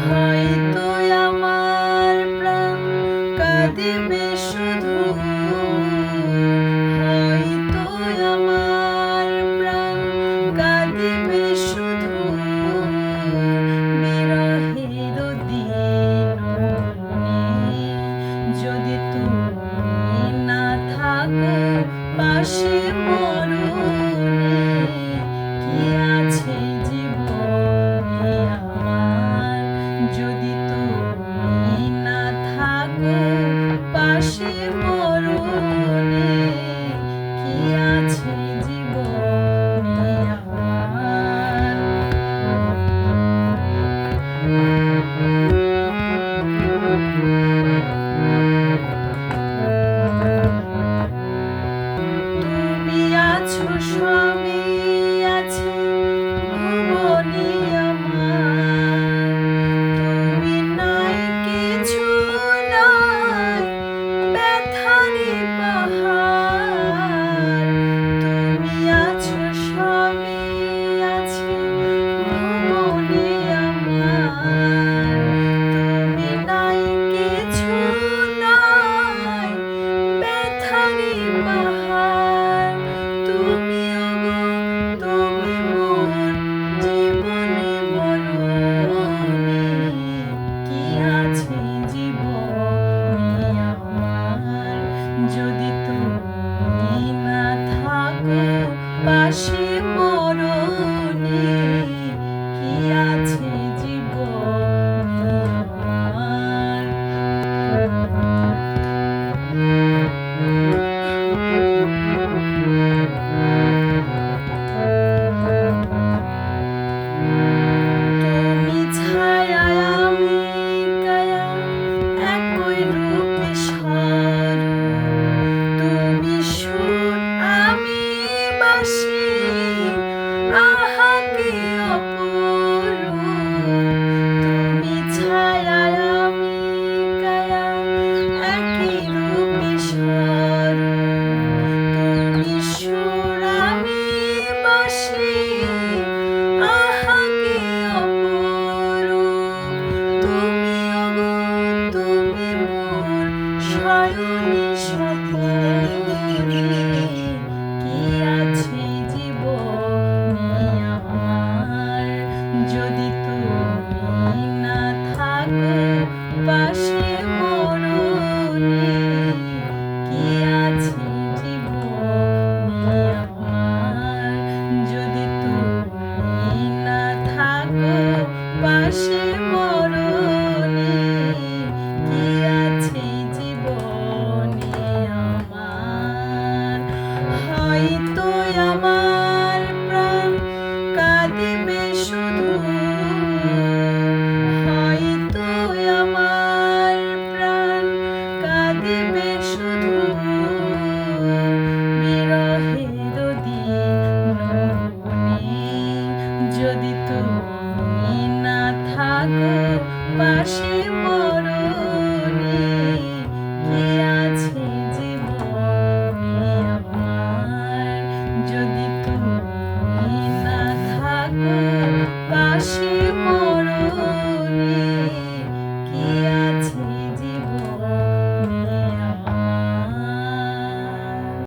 হয়তো আমার প্রাণ কাঁদিবে শুধু, হয়তো আমার প্রাণ কাঁদিবে শুধু বিরহের দিন যদি তুমি না থাকো পাশে মরণে কি আছে জীবনে আমার যদি তুমি না থাকো পাশে মরণে কি আছে জীবনে আমার। তুমি আছো সবই আছে ভুবনে আমার, তুমি নাই কিছু নাই ব্যথারি পাহাড়, তুমি আছো সবই আছে ভুবনে আমার, তুমি নাই কিছু নাই ব্যথারি পাহাড়, তুমি ওগো তুমি মোর জীবনে মরণে কি আছে জীবনে আমার যদি তুমি না থাকো পাশে মরণে কি আছে জীবনে আমার। তুমি ছায়ায় আমি কায়া একই রূপে স্বরূপ, তুমি সুর আমি বাঁশি আহা কি অপরূপ, তুমি ছায়ায় আমি কায়া একই রূপে স্বরূপ, তুমি সুর আমি বাঁশি আহা কি অপরূপ, তুমি ওগো তুমি মোর শয়নে স্বপনে কি আছে জীবনে আমার যদি তুমি না থাকো পাশে মরণে কি আছে জীবনে আমার যদি তুমি না থাকো পাশে মরণে কি আছে জীবনে আমার। হয়তো আমার প্রাণ কাঁদিবে শুধু, হয়তো আমার প্রাণ কাঁদিবে শুধু বিরহের দিনে যদি তুমি না থাকো পাশে মরণে কি আছে